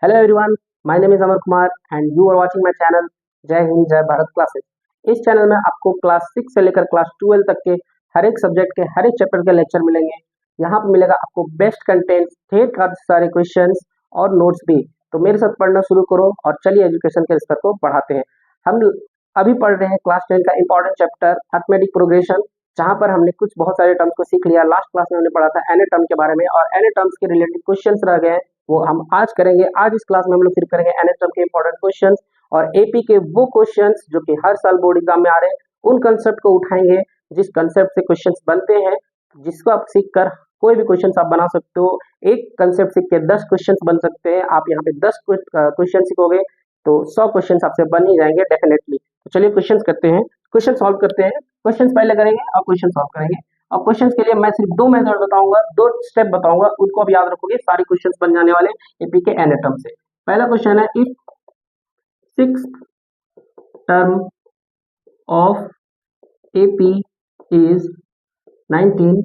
Hello everyone, my name is Amar Kumar and you are watching my channel Jai Hind जय Bharat classes. इस channel में आपको class 6 से लेकर क्लास 12 तक के हर एक सब्जेक्ट के हर एक चैप्टर के लेक्चर मिलेंगे। यहाँ पर मिलेगा आपको बेस्ट कंटेंट, ढेर का सारे क्वेश्चंस और नोट्स भी। तो मेरे साथ पढ़ना शुरू करो और चलिए एजुकेशन के स्तर को बढ़ाते हैं। हम अभी पढ़ रहे हैं क्लास 10 का इंपॉर्टेंट चैप्टर अर्थमेटिक प्रोग्रेशन, जहाँ पर हमने कुछ बहुत सारे टर्म्स को सीख लिया। लास्ट क्लास में हमने पढ़ा था एन टर्म के बारे में और एन टर्म्स के रिलेटेड क्वेश्चंस रह गए हैं, वो हम आज करेंगे। आज इस क्लास में हम लोग सिर्फ करेंगे एन टर्म के इंपॉर्टेंट क्वेश्चंस और एपी के वो क्वेश्चंस जो कि हर साल बोर्ड एग्जाम में आ रहे हैं, उन कंसेप्ट को उठाएंगे जिस कंसेप्ट से क्वेश्चंस बनते हैं, जिसको आप सीख कर कोई भी क्वेश्चंस आप बना सकते हो। एक कंसेप्ट सीख के 10 क्वेश्चंस बन सकते हैं। आप यहाँ पे 10 क्वेश्चन सीखोगे तो 100 क्वेश्चंस आपसे बन ही जाएंगे डेफिनेटली। तो चलिए क्वेश्चंस करते हैं, क्वेश्चन सॉल्व करते हैं। क्वेश्चंस पहले करेंगे और क्वेश्चन सॉल्व करेंगे। और क्वेश्चंस के लिए मैं सिर्फ 2 मेथड बताऊंगा, 2 स्टेप बताऊंगा, उनको अब याद रखोगे। सारे क्वेश्चंस बन जाने वाले एपी के एन टर्म से। पहला क्वेश्चन है, if sixth term of AP is 19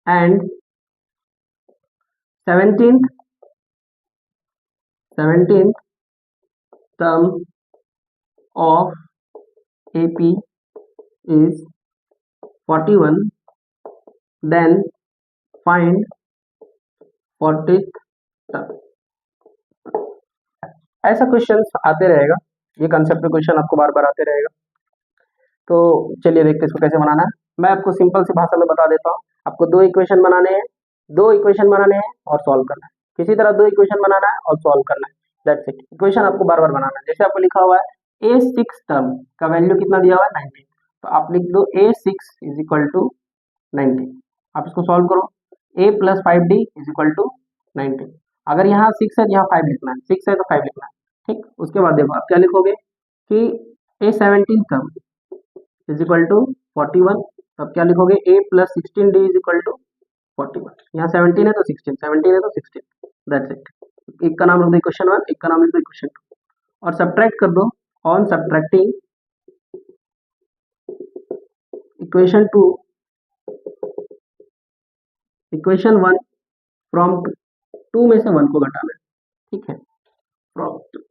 and 17th term of AP is 41, then find 40th term। ऐसा क्वेश्चन आते रहेगा, ये कंसेप्ट पे क्वेश्चन आपको बार बार आते रहेगा। तो चलिए देखते हैं इसको कैसे बनाना है। मैं आपको सिंपल सी भाषा में बता देता हूँ। आपको 2 इक्वेशन बनाने हैं, 2 इक्वेशन बनाने हैं और सॉल्व करना है। किसी तरह 2 इक्वेशन बनाना है और सॉल्व करना है, दैट्स इट। इक्वेशन आपको बार बार बनाना है। जैसे आपको लिखा हुआ है a6 टर्म का वैल्यू कितना दिया हुआ है 19, तो आप लिख दो a6 इज इक्वल टू 19। आप इसको सॉल्व करो, a plus 5d is equal to 19। अगर यहाँ 6 है तो यहाँ 5 लिखना है, 6 है तो 5 लिखना है, ठीक। उसके बाद देखो आप क्या लिखोगे कि a17 term is equal to 41। तब क्या लिखोगे, a plus 16d is equal to 41। यहाँ 17 है तो 16, 17 है तो 16, दैट्स इट। एक का नाम लिख दो इक्वेशन 1, एक का नाम लिख दो इक्वेशन 2 और सब्ट्रैक्ट कर दो। On subtracting equation 2 equation 1 from 2 में से 1 को घटाना है, ठीक है। फ्रॉम 2,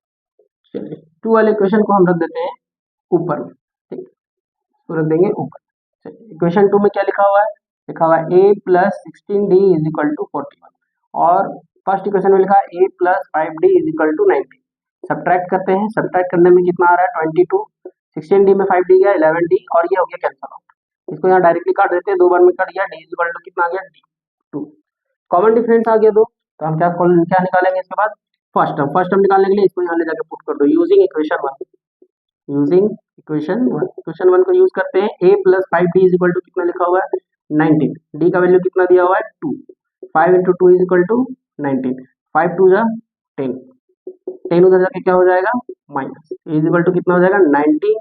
चलिए 2 वाले इक्वेशन को हम रख देते हैं ऊपर में, ठीक, तो रख देंगे ऊपर। चलिए इक्वेशन 2 में क्या लिखा हुआ है, लिखा हुआ है a plus 16d is equal to 41 और फर्स्ट इक्वेशन में लिखा है a plus 5d is equal to 19। Subtract करते हैं, सब्ट्रैक्ट करने में कितना आ रहा है 22, 16d में 5d गया 11d और ये हो गया कैंसिल आउट। इसको यहाँ डायरेक्टली काट देते हैं, 2 बार में कट गया, d इज इक्वल टू कितना आ गया d2। कॉमन डिफरेंस आ गया 2, तो हम क्या निकालेंगे इसके बाद, फर्स्ट टर्म निकालने के लिए इसको यहाँ ले जाके पुट कर दो यूजिंग इक्वेशन 1। यूजिंग इक्वेशन 1 को यूज करते हैं। a plus 5d is equal to कितना लिखा हुआ है 19, d का वैल्यू कितना दिया हुआ है 2, 5 इंटू 2 इज इक्वल टू 19, 5 2 जा 10, 10 उधर जाके क्या हो जाएगा माइनस, इज इक्वल टू कितना हो जाएगा 19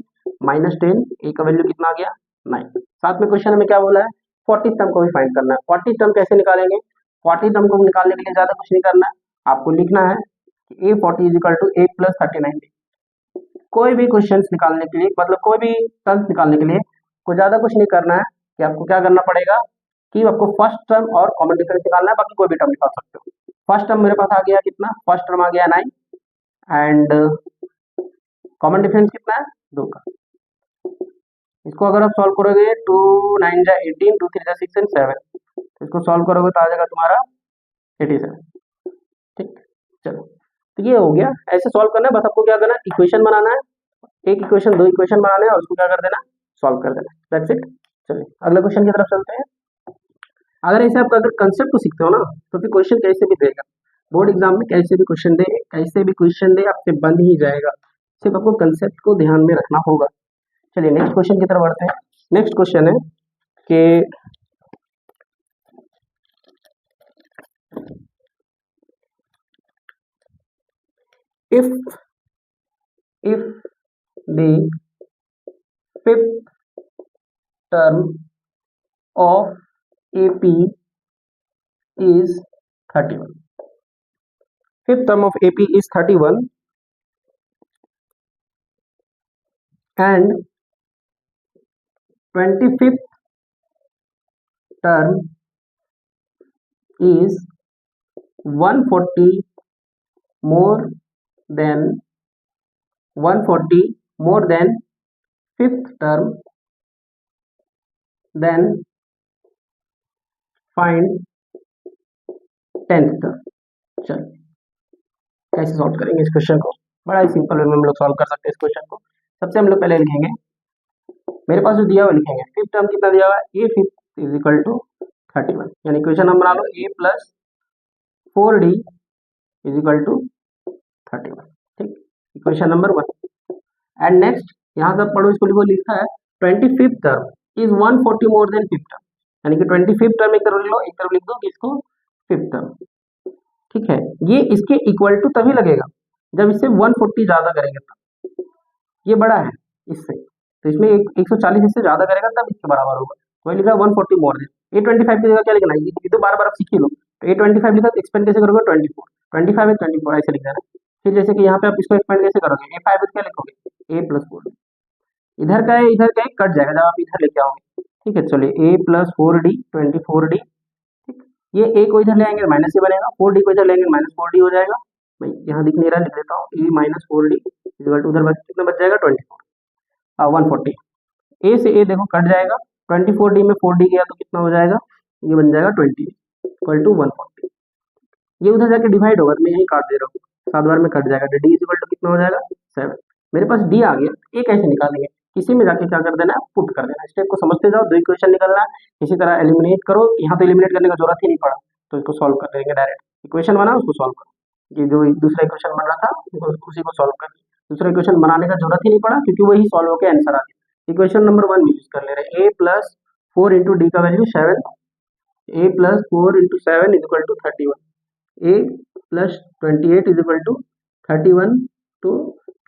माइनस 10, a का वैल्यू कितना आ गया 9। साथ में क्वेश्चन में क्या बोला है 40 टर्म को भी फाइंड करना है। 40 टर्म कैसे निकालेंगे, 40 टर्म को निकालने के लिए ज्यादा कुछ नहीं करना है, आपको लिखना है कि a40 is equal to a plus 39d। कोई भी क्वेश्चन निकालने के लिए, मतलब कोई भी टर्म्स निकालने के लिए कोई ज्यादा कुछ नहीं करना है कि आपको क्या करना पड़ेगा कि आपको फर्स्ट टर्म और कॉमन डिफरेंस निकालना है, बाकी कोई भी टर्म निकाल सकते हो। फर्स्ट टर्म मेरे पास आ गया कितना, फर्स्ट टर्म आ गया 9 एंड कॉमन डिफरेंस कितना है 2 का। इसको अगर आप सॉल्व करोगे 2 9 जा 18, 2 3 जा 6 एंड 7, इसको सॉल्व करोगे तो आ जाएगा तुम्हारा 87, ठीक। चलो तो ये हो गया, ऐसे सॉल्व करना है। बस आपको क्या करना है, इक्वेशन बनाना है, एक इक्वेशन 2 इक्वेशन बनाने हैं और उसको क्या कर देना, सॉल्व कर देना, दैट्स इट। चलिए अगले क्वेश्चन की तरफ चलते हैं। अगर ऐसे आप अगर कंसेप्ट को सीखते हो ना, तो फिर क्वेश्चन कैसे भी देगा बोर्ड एग्जाम में, कैसे भी क्वेश्चन दे, कैसे भी क्वेश्चन दे आपसे बन ही जाएगा। सिर्फ आपको कंसेप्ट को ध्यान में रखना होगा। चलिए नेक्स्ट क्वेश्चन की तरफ बढ़ते हैं। नेक्स्ट क्वेश्चन है कि if the fifth term of AP is 31, fifth term of AP is 31 and 25th term is 140 more than 140 more than fifth term, then find tenth term. चल कैसे सॉल्व करेंगे इस क्वेश्चन को? बड़ा ही सिंपल वे में हम लोग सॉल्व कर सकते हैं इस क्वेश्चन को। सबसे हम लोग पहले लिखेंगे, मेरे पास जो दिया हुआ लिखेंगे, फिफ्थ टर्म कितना दिया हुआ है, a fifth is equal to 31, यानी क्वेश्चन हम बना लो a plus 4d is equal to 31। ठीक, इक्वेशन नंबर 1। एंड नेक्स्ट यहाँ से पढ़ो, इसको लिखो, लिखा है 25th term is 140 more than fifth term, यानी कि 25th टर्म एक तरफ लिख लो, एक तरफ लिख दो किसको, फिफ्थ टर्म। ठीक है, ये इसके इक्वल टू तभी लगेगा जब इससे 140 ज्यादा करेंगे तब, ये बड़ा है इससे, तो इसमें 140 इससे ज्यादा करेगा तब इसके बराबर होगा। वही लिखा 140 मोर देन। A25 की जगह क्या लिखना है, ये तो बार बार आप सीख ही लो, तो A25 लिखा तो एक्सपेंड कैसे करोगे, 24, 25 है 24 ऐसे लिख देना। फिर जैसे कि यहाँ पे आप इसको एक्सपेंड कैसे करोगे, A5 क्या लिखोगे, A प्लस 4, इधर का है इधर का है कट जाएगा जब आप इधर लेके आओगे। ठीक है, चलिए A प्लस 4D 24D। ठीक, ये A को इधर ले आएंगे माइनस से बनेगा, 4D को इधर लेंगे माइनस 4D हो जाएगा। भाई यहाँ दिख नहीं रहा, लिख देता हूँ A minus 4D equal to उधर कितना बच जाएगा 24, 140। ए से ए देखो कट जाएगा, 24D में 4D गया तो कितना हो जाएगा, ये बन जाएगा 20 इक्वल टू 140। ये उधर जाके डिवाइड होगा तो मैं यही काट दे रहा हूँ, 7 बार में कट जाएगा, डी इक्वल टू कितना हो जाएगा 7। मेरे पास डी आ गया, ए कैसे निकालेंगे, किसी में जाके क्या कर देना है, पुट कर देना। स्टेप को समझते जाओ, 2 इक्वेशन निकलना है, इसी तरह एलिमिनेट करो। यहाँ तो एलिमिनेट करने का जरूरत ही नहीं पड़ा, तो इसको सॉल्व कर देंगे डायरेक्ट। इक्वेशन बना उसको सॉल्व करो, ये जो दूसरा इक्वेशन बन रहा था उसी को सॉल्व कर, दूसरा इक्वेशन बनाने का जरूरत ही नहीं पड़ा क्योंकि वही सॉल्व होकर आंसर आ गया। इक्वेशन नंबर 1 में यूज कर ले रहे हैं, ए प्लस 4 इंटू डी का value 7, A plus 4 into 7 is equal to 31, A plus 28 is equal to 31 to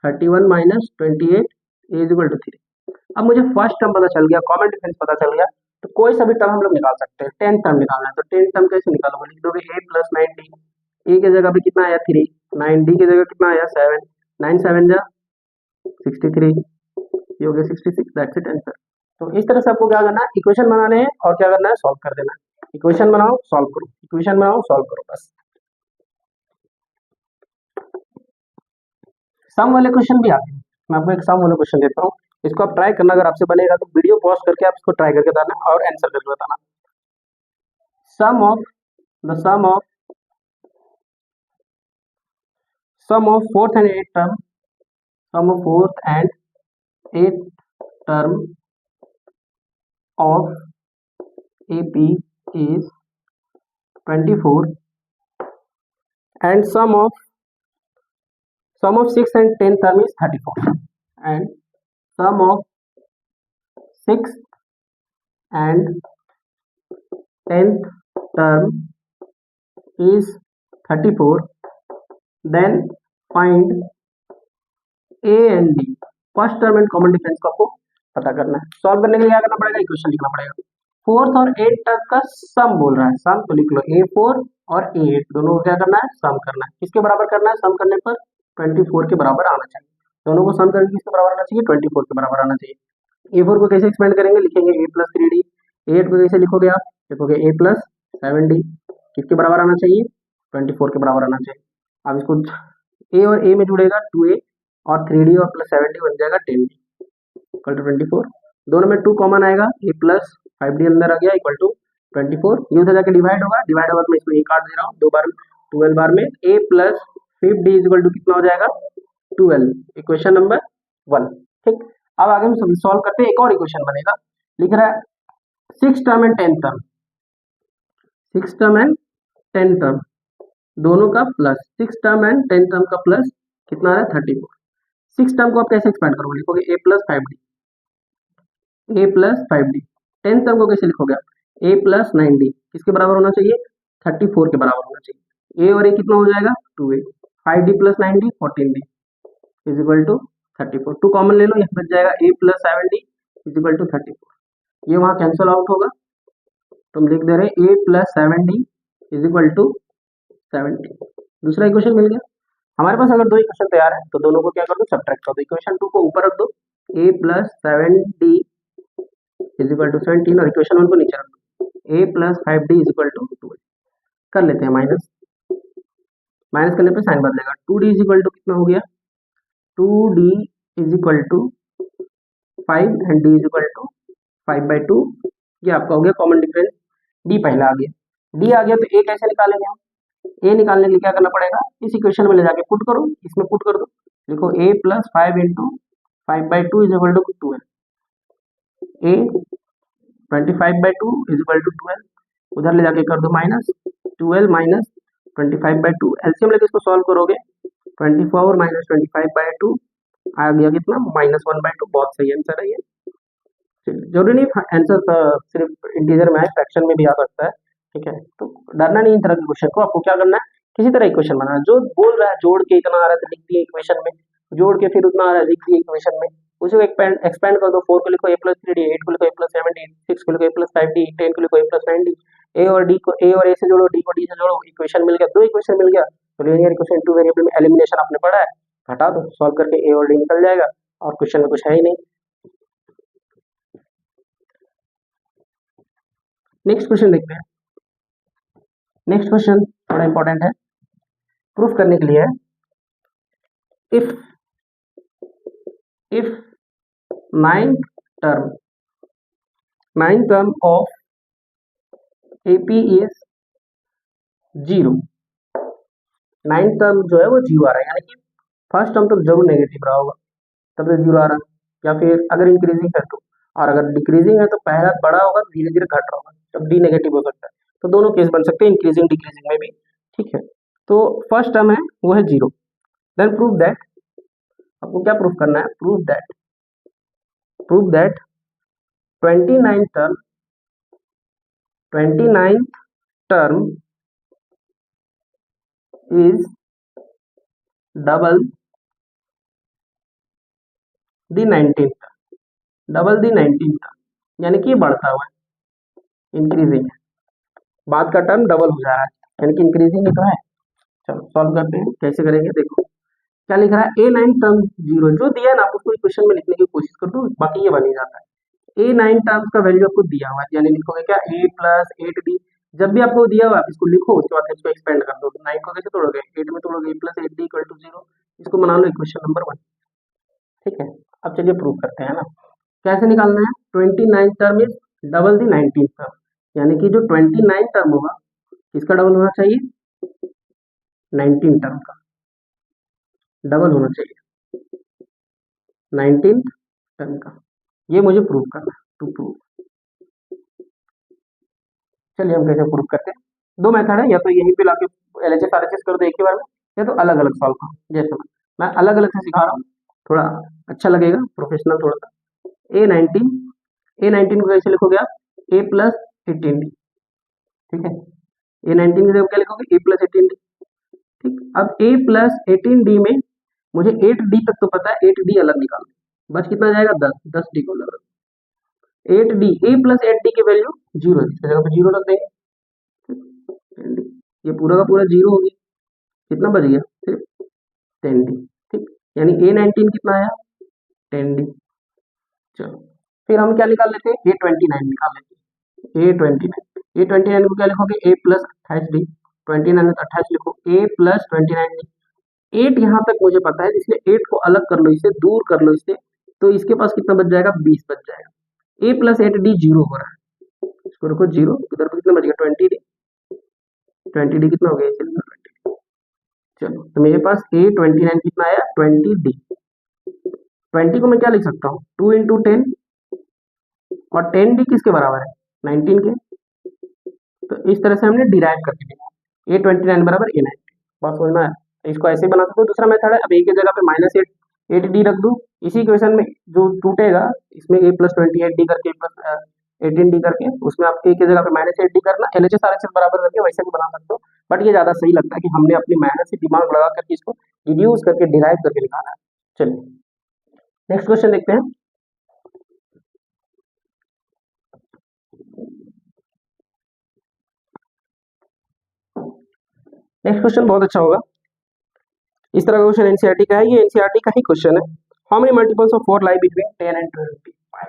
31 minus 28 is equal to 3। अब मुझे फर्स्ट टर्म पता चल गया, कॉमन डिफरेंस पता चल गया, तो कोई सा भी टर्म हम लोग निकाल सकते हैं। 10th टर्म निकालना है तो 10th टर्म कैसे निकालोगे, लिख दोगे a प्लस 9d, ए की जगह पे कितना आया 3, 9d की जगह कितना आया 7, 9 7 जा 63, ये हो गया 66, दैट्स इट आंसर। तो इस तरह से आपको क्या करना है, इक्वेशन बनाने हैं और क्या करना है, सॉल्व कर देना है। इक्वेशन बनाओ सॉल्व करो, इक्वेशन बनाओ सॉल्व करो, बस। सम वाले क्वेश्चन भी आते हैं, मैं आपको एक सम वाला क्वेश्चन देता हूँ, इसको आप ट्राई करना, अगर आपसे बनेगा तो वीडियो पॉज करके आप इसको ट्राई करके बताना और आंसर करके बताना। Sum of the sum of fourth and eight term, sum of fourth and eight term of AP is 24 and sum of 6 and 10 term is 34 and sum of 6th and 10th term is 34, then find A and D, first term and common difference को आपको पता करना है। Solve करने के लिए क्या करना पड़ेगा, इक्वेशन लिखना पड़ेगा। फोर्थ और एट तक का सम बोल रहा है, सम तो लिख लो, A4 और A8 दोनों को क्या करना है, सम करना है। किसके बराबर करना है, सम करने पर 24 के बराबर आना चाहिए, दोनों को सम करके किसके बराबर आना चाहिए, 24 के बराबर आना चाहिए। A4 को कैसे एक्सपेंड करेंगे, लिखेंगे A प्लस 3D, A8 को कैसे लिखोगे आप, लिखोगे A प्लस 7D, किसके बराबर आना चाहिए, 24 के बराबर आना चाहिए। अब इसको A और A में जुड़ेगा 2A और 3D और प्लस 7D बन जाएगा 10D इक्वल टू 24, दोनों में 2 कॉमन आएगा, A प्लस 5D अंदर आ गया इक्वल टू 24, ये उधर जाके डिवाइड होगा, डिवाइड होगा तो मैं इसको ये काट दे रहा हूँ 2 बार 12 बार में, A plus 5D is equal to कितना हो जाएगा 12, इक्वेशन नंबर 1। ठीक, अब आगे हम सॉल्व करते हैं, एक और इक्वेशन बनेगा, लिख रहा है 6 term and 10 term, 6 term and 10 term दोनों का प्लस, 6 टर्म एंड 10 टर्म का प्लस कितना है 34। 6 टर्म को आप कैसे एक्सपेंड करोगे, लिखोगे A plus 5D, A plus 5D। 10 term को कैसे लिखोगे आप, A प्लस 9D, किसके बराबर होना चाहिए, 34 के बराबर होना चाहिए। A और A कितना हो जाएगा 2A, 5D plus 9D 14D is equal to 34, 2 common ले लो, यहाँ बच जाएगा A plus 7D is equal to 34, ये वहाँ कैंसिल आउट होगा, तुम लिख दे रहे A plus 7D is equal to 70, दूसरा इक्वेशन मिल गया हमारे पास। अगर 2 इक्वेशन तैयार है तो दोनों को क्या कर दो, सब्ट्रैक्ट कर दो, इक्वेशन 2 को ऊपर रख दो, A plus 7D is equal to 17 और इक्वेशन 1 को नीचे रख दो, A plus 5D is equal to 12, कर लेते हैं माइनस, माइनस करने पे साइन बदलेगा। 2d इज इक्वल टू कितना हो गया, 2d is equal to 5 and d is equal to 5/2। ये आपका हो गया कॉमन डिफरेंस। d पहला आ गया, d आ गया तो a कैसे निकालेंगे हम, a निकालने के लिए क्या करना पड़ेगा, इस इक्वेशन में ले जाके पुट करो, इसमें पुट कर दो, देखो a plus 5 into 5/2 is equal to 12, a 25/2 is equal to 12, उधर ले जाके कर दो माइनस, 12 माइनस 25/2, एलसीएम लेके इसको सॉल्व करोगे, 24 माइनस 25/2 आ गया कितना, -1/2। बहुत सही आंसर है ये। जरूरी नहीं आंसर सिर्फ इंटीजर में है, फ्रैक्शन में भी आ सकता है, ठीक है। तो डरना नहीं इन तरह के क्वेश्चन को, आपको क्या करना है, किसी तरह इक्वेशन बनाना है, जो बोल रहा है जोड़ के इतना आ रहा है तो लिख दिए इक्वेशन में, जोड़ के फिर उतना आ रहा है लिख दिए इक्वेशन में, उसे एक्सपेंड कर दो, 4 को लिखो a+3d, 8 को लिखो a+7d, 6 को लिखो a+5d, 10 को लिखो a+9d, a और d को a और a से जोड़ो, d को d से जोड़ो, इक्वेशन मिल गया, 2 इक्वेशन मिल गया। तो लीनियर इक्वेशन 2 वेरिएबल में एलिमिनेशन आपने पढ़ा है, घटा दो, सॉल्व करके a और d निकल जाएगा, और क्वेश्चन में कुछ है ही नहीं। नेक्स्ट क्वेश्चन देखते हैं। नेक्स्ट क्वेश्चन थोड़ा इंपॉर्टेंट है, प्रूफ करने के लिए, if ninth term of AP is 0, ninth term जो है वो 0 आ रहा है, यानी कि फर्स्ट टर्म तो जरूर नेगेटिव रहा होगा, तब तो 0 आ रहा है, या फिर अगर इंक्रीजिंग है तो, और अगर डिक्रीजिंग है तो पहला बड़ा होगा, धीरे धीरे घट रहा होगा, तब डी नेगेटिव हो सकता है। तो दोनों केस बन सकते हैं, इंक्रीजिंग डिक्रीजिंग में भी, ठीक है। तो फर्स्ट टर्म है वो है 0, देन प्रूव दैट, आपको क्या प्रूफ करना है, prove that 29th term is double the 19th, यानी कि बढ़ता हुआ है, इंक्रीजिंग है, बाद का टर्म डबल हो जा रहा है, यानी कि इंक्रीजिंग ही तो है। चलो सॉल्व करते हैं, कैसे करेंगे, देखो क्या लिख रहा है, a9 टर्म 0 जो दिया है ना, आप उसको इक्वेशन में लिखने की कोशिश कर दो, बाकी ये बन ही जाता है। a9 टर्म्स का वैल्यू आपको दिया हुआ है, यानी लिखोगे क्या, a+8d, जब भी आपको दिया हुआ है इसको लिखो, उसके बाद इसको एक्सपेंड कर दो, 9 को कैसे तोड़ोगे, 8 में तोड़ोगे, a+8d इक्वल टू 0, इसको बना लो इक्वेशन नंबर 1, ठीक है। अब चलिए प्रूव करते हैं ना, कैसे निकालना है, 29th term is double the 19th term, यानी कि जो 29 टर्म होगा किसका डबल होना चाहिए, 19 टर्म का डबल होना चाहिए, 19 टर्म का, ये मुझे प्रूव करना है, टू प्रूव। चलिए हम कैसे प्रूव करते हैं, दो मेथड है, या तो यहीं पे लाके LHS RHS कर दो एक ही बार में, या तो अलग अलग सॉल्व करो, जैसे मैं अलग अलग से सिखा रहा हूँ, थोड़ा अच्छा लगेगा, प्रोफेशनल थोड़ा सा। a19 को कैसे लिखोगे आप, a+18d, ठीक है, a19 की जगह क्या लिखोगे, a+18d, ठीक। अब a+18d में मुझे 8d तक तो पता है, 8d अलग निकालो, बच कितना जाएगा, 10d को अलग, 8d, a+8d की वैल्यू 0 है, इसकी जगह पे 0 रख देंगे, ये पूरा का पूरा 0 हो गया, कितना बच गया, सिर्फ 10d, ठीक, यानी a19 कितना आया, 10d। चलो फिर हम क्या निकाल लेते हैं, a29 निकाल लेते हैं, a29 को क्या लिखोगे, a+28d, 29 में 28 लिखो, a+29d, 8 यहाँ तक मुझे पता है, इसलिए 8 को अलग कर लो, इसे दूर कर लो इससे, तो इसके पास कितना बच जाएगा, 20 बच जाएगा, a+8d 0 हो रहा है, इसको रखो 0, इधर पे कितना बच गया, 20d कितना हो गया, 20। चलो तो मेरे पास a29 कितना आया, 20d, 20 को मैं क्या लिख सकता हूँ, 2 इंटू 10, और 10d किसके बराबर है, 19 के, तो इस तरह से हमने डिराइव करके लिखा, a29 बराबर a19, बात समझ में आया। इसको ऐसे बना सकते हो, दूसरा मेथड है, अब a की जगह पे -8d रख दूं, इसी क्वेश्चन में जो टूटेगा इसमें a+28d करके +18d करके, उसमें आप a की जगह पे -8d करना, LHS RHS बराबर करके वैसे भी बना सकते हो, बट ये ज्यादा सही लगता है कि हमने अपनी मेहनत से दिमाग लगा करके इसको रिड्यूस करके डिराइव करके निकाला है। चलिए नेक्स्ट क्वेश्चन देखते हैं। नेक्स्ट क्वेश्चन बहुत अच्छा होगा, इस तरह का क्वेश्चन एनसीईआरटी का है, ये एनसीईआरटी का ही क्वेश्चन है। How many multiples of 4 lie between 10 and 25,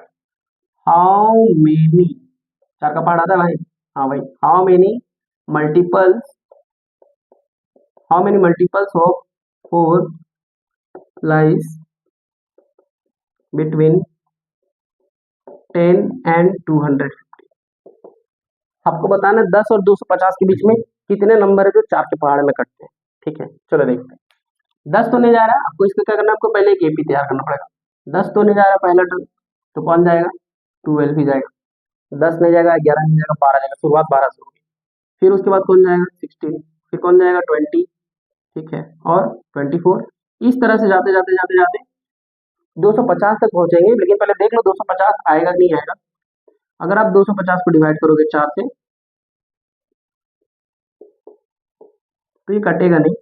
how many, 4 का पहाड़ आता है भाई, हाँ भाई, how many multiples how many multiples of 4 lies between 10 and 250। आपको बताना है 10 और 250 के बीच में कितने नंबर है जो 4 के पहाड़ में कटते हैं। ठीक है, चलो देखते हैं। 10 तो नहीं जा रहा, आपको इसका क्या करना है, आपको पहले एक एपी तैयार करना पड़ेगा। 10 तो नहीं जा रहा पहला टर्म, तो कौन जाएगा, 12 ही जाएगा। 10 नहीं जाएगा, 11 नहीं जाएगा, 12 जाएगा। शुरुआत 12 से होगी। फिर उसके बाद कौन जाएगा, 16। फिर कौन जाएगा, 20। ठीक है, और 24। इस तरह से जाते जाते जाते जाते 250 तक पहुंचेंगे। लेकिन पहले देख लो 250 आएगा कि नहीं आएगा। अगर आप 250 को डिवाइड करोगे 4 से तो ये कटेगा नहीं,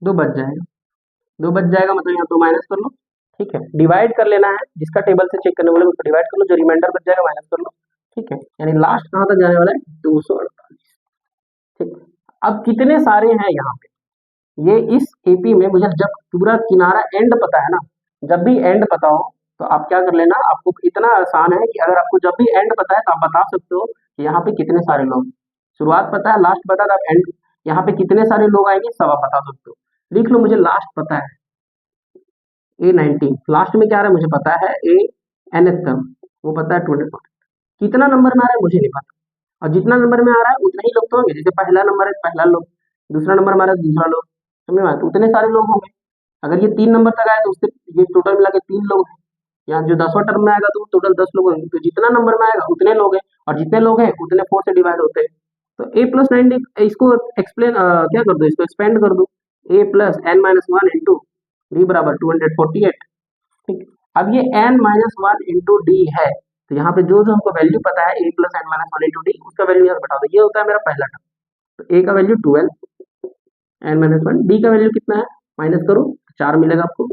2 बच जाएगा। 2 बच जाएगा मतलब यहाँ 2 माइनस कर लो। ठीक है, डिवाइड कर लेना है, जिसका टेबल से चेक करने वाले उसको डिवाइड कर लो, जो रिमाइंडर बच जाएगा माइनस कर लो। ठीक है, यानी लास्ट कहाँ तक जाने वाला है, 248। ठीक, अब कितने सारे हैं यहाँ पे, ये इस एपी में मुझे जब पूरा किनारा एंड पता है ना, जब भी एंड पता हो तो आप क्या कर लेना, आपको इतना आसान है कि अगर आपको जब भी एंड पता है तो आप बता सकते हो कि यहाँ पे कितने सारे लोग, शुरुआत पता है लास्ट पता है तो आप एंड यहाँ पे कितने सारे लोग आएंगे सब आप बता सकते हो। लिख लो, मुझे लास्ट पता है A19, लास्ट में क्या आ रहा है मुझे पता है A nth टर्म, वो पता है 240। कितना नंबर में आ रहा है मुझे नहीं पता, और जितना नंबर में आ रहा है उतने ही लोग तो होंगे। जैसे पहला नंबर है पहला लोग, दूसरा नंबर में आ रहा है दूसरा लोग, समझ में आया, तो उतने सारे लोग होंगे। अगर ये 3 नंबर तक आए तो उससे ये टोटल मिला के 3 लोग हैं। यहाँ जो 10वां टर्म में आएगा तो टोटल 10 लोग होंगे। तो जितना नंबर में आएगा उतने लोग हैं, और जितने लोग हैं उतने 4 से डिवाइड होते हैं। तो A प्लस 90 इसको एक्सप्लेन क्या कर दो, इसको एक्सपेंड कर दो। A plus n-1 into D बराबर 248। ठीक, अब ये n-1 इंटू डी है, तो यहाँ पे जो जो हमको वैल्यू पता है A plus n-1 into D, उसका वैल्यू यहाँ बैठा दो। ये होता है मेरा पहला टर्म। तो A का वैल्यू 12, n-1, डी का वैल्यू कितना है, माइनस करो 4 मिलेगा आपको।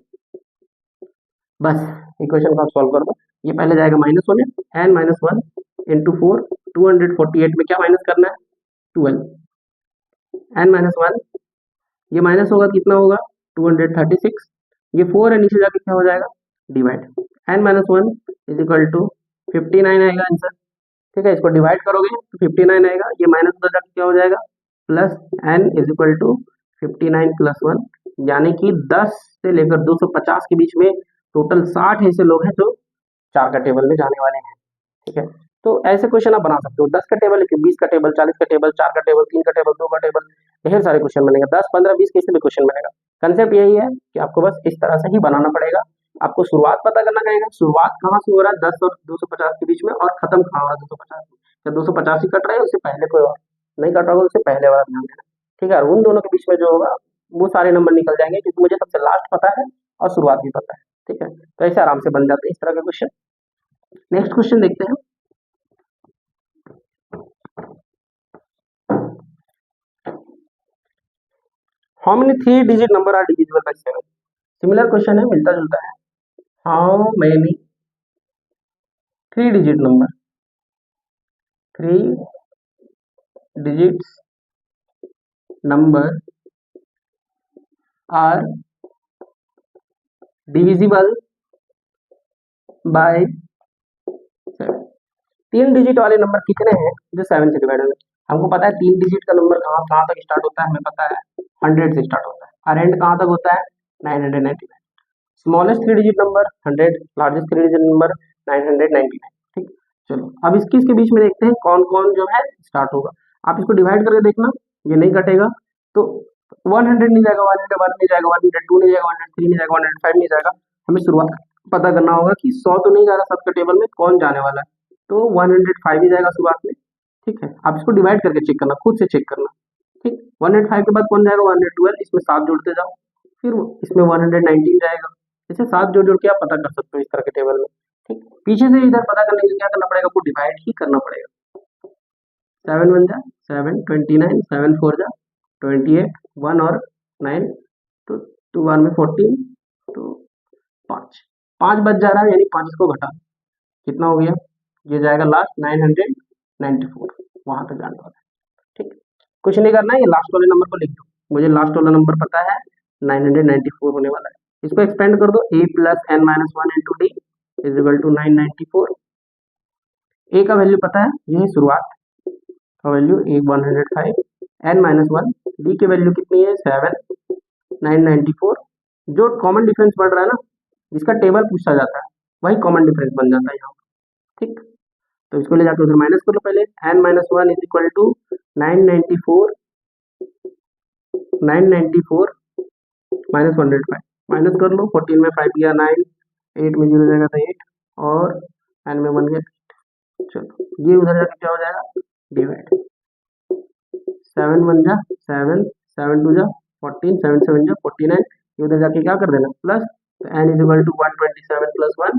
बस इक्वेशन को आप सॉल्व कर दो। ये पहले जाएगा माइनस होने, n-1 इंटू 4, 248 में क्या माइनस करना है, 12। n-1 ये माइनस होगा कितना होगा, 236। ये 4 है, नीचे जाके क्या हो जाएगा, divide. n-1 is equal to 59 आएगा आंसर। ठीक है, इसको डिवाइड करोगे तो 59 आएगा, ये माइनस उधर जाके क्या हो जाएगा, plus n is equal to 59 plus 1, यानी कि 10 से लेकर 250 के बीच में टोटल 60 ऐसे लोग हैं जो 4 का टेबल में जाने वाले हैं। ठीक है, तो ऐसे क्वेश्चन आप बना सकते हो। 10 का टेबल, 20 का टेबल, 40 का टेबल, 4 का टेबल, 3 का टेबल, 2 का टेबल, ढेर सारे क्वेश्चन बनेगा। 10, 15, 20 कैसे भी क्वेश्चन बनेगा। कंसेप्ट यही है कि आपको बस इस तरह से ही बनाना पड़ेगा। आपको शुरुआत पता करना पड़ेगा, शुरुआत कहाँ से हो रहा है 10 और 250 के बीच में, और खत्म कहाँ हो रहा है 250 में। जब 250 ही कट रहा है उससे पहले कोई और नहीं कट रहा होगा, उससे पहले वाला ध्यान देना। ठीक है, और उन दोनों के बीच में जो होगा वो सारे नंबर निकल जाएंगे, क्योंकि मुझे सबसे लास्ट पता है और शुरुआत भी पता है। ठीक है, तो ऐसे आराम से बन जाते हैं इस तरह के क्वेश्चन। नेक्स्ट क्वेश्चन देखते हैं। How many 3 digit number are divisible by 7? Similar question है, मिलता जुलता है। How many 3 digit number, 3 digits number are divisible by 7? 3 digit वाले नंबर कितने हैं जो 7 से डिवाइड होंगे। हमको पता है 3 डिजिट का नंबर कहाँ कहाँ तक स्टार्ट होता है, हमें पता है 100 से स्टार्ट होता है, और एंड कहाँ तक होता है 999। Smallest 3 digit number 100, largest 3 digit number 999। ठीक, चलो अब इसके बीच में देखते हैं कौन कौन जो है स्टार्ट होगा। आप इसको डिवाइड करके देखना, ये नहीं कटेगा तो 100 नहीं जाएगा, 101 नहीं जाएगा, 102 नहीं जाएगा, 103 नहीं जाएगा, 105 नहीं जाएगा। हमें शुरुआत पता करना होगा कि 100 तो नहीं जा रहा सबके टेबल में, कौन जाने वाला है, तो 105 ही जाएगा शुरुआत में। ठीक है, आप इसको डिवाइड करके चेक करना, खुद से चेक करना। ठीक, 105 के बाद कौन जाएगा, 112, इसमें 7 जोड़ते जाओ, फिर इसमें 119 जाएगा। इसे 7 जोड़ जोड़ के आप पता कर सकते हो इस तरह के टेबल में। ठीक, पीछे से इधर पता करने के लिए क्या करना पड़ेगा, आपको डिवाइड ही करना पड़ेगा। 7 1 जा 7, 29, 7 4 जा 28, 1 और 9, तो 2 1 में 14, तो 5 बच जा रहा है, यानी 5 को घटा कितना हो गया, ये जाएगा लास्ट 994, वहां तक जाने वाला है। ठीक, कुछ नहीं करना है, ये लास्ट वाले नंबर को लिख दो। मुझे लास्ट वाला नंबर पता है 994 होने वाला है। इसको एक्सपेंड कर दो, a plus n-1 into D is equal to 994। a का वैल्यू पता है, ये शुरुआत का value 105, n minus one, D की वैल्यू कितनी है 7,994। जो कॉमन डिफरेंस बढ़ रहा है ना, जिसका टेबल पूछा जाता है, वही कॉमन डिफरेंस बन जाता है यहाँ। ठीक, तो इसको ले जाकर उधर माइनस कर लो पहले। n minus one is equal to 994 minus 105, minus कर लो। 14 में 5 गया 9, 8 में 0 जाएगा तो 8, और n में 1 गया। चलो ये उधर जाकर क्या हो जाएगा, डिवाइड। 7 1 जा 7, 7 2 जा 14, 7 7 जा 49, ये उधर जाके क्या कर देना प्लस। तो n is equal to 127 plus 1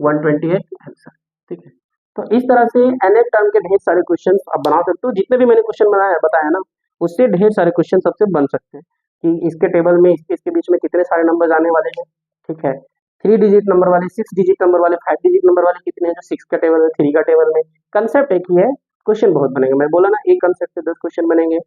128 answer. ठीक है, तो इस तरह से nth टर्म के ढेर सारे क्वेश्चन आप बना सकते हो। जितने भी मैंने क्वेश्चन बताया ना, उससे ढेर सारे क्वेश्चन सबसे बन सकते हैं कि इसके टेबल में इसके बीच में कितने सारे नंबर आने वाले हैं। ठीक है, 3 डिजिट नंबर वाले, 6 डिजिट नंबर वाले, 5 डिजिट नंबर वाले कितने हैं, जो 6 का टेबल में, 3 का टेबल में। कंसेप्ट एक ही है, क्वेश्चन बहुत बनेंगे। मैं बोला ना, एक कंसेप्ट से 10 क्वेश्चन बनेंगे।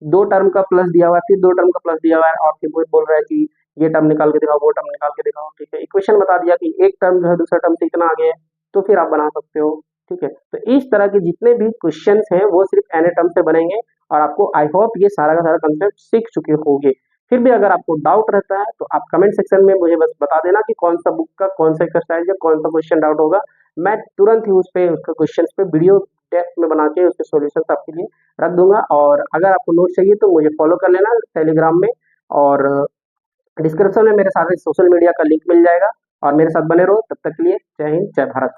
2 टर्म का प्लस दिया हुआ है, फिर 2 टर्म का प्लस दिया हुआ है, और फिर वो बोल रहा है कि ये टर्म निकाल के दिखाओ, वो टर्म निकाल के दिखाओ। ठीक है, इक्वेशन बता दिया कि एक टर्म जो है दूसरा टर्म से इतना आगे है, तो फिर आप बना सकते हो। ठीक है, तो इस तरह के जितने भी क्वेश्चंस हैं वो सिर्फ एन टर्म से बनेंगे, और आपको आई होप ये सारा का सारा कंसेप्ट सीख चुके होंगे। फिर भी अगर आपको डाउट रहता है तो आप कमेंट सेक्शन में मुझे बस बता देना कि कौन सा बुक का कौन सा एक्सरसाइज या कौन सा क्वेश्चन डाउट होगा। मैं तुरंत ही उस पे उसका क्वेश्चन पे वीडियो डेप्थ में बना के उसके सॉल्यूशन आपके लिए रख दूंगा। और अगर आपको नोट चाहिए तो मुझे फॉलो कर लेना टेलीग्राम में, और डिस्क्रिप्शन में मेरे सारे सोशल मीडिया का लिंक मिल जाएगा। और मेरे साथ बने रहो, तब तक के लिए जय हिंद, जय भारत।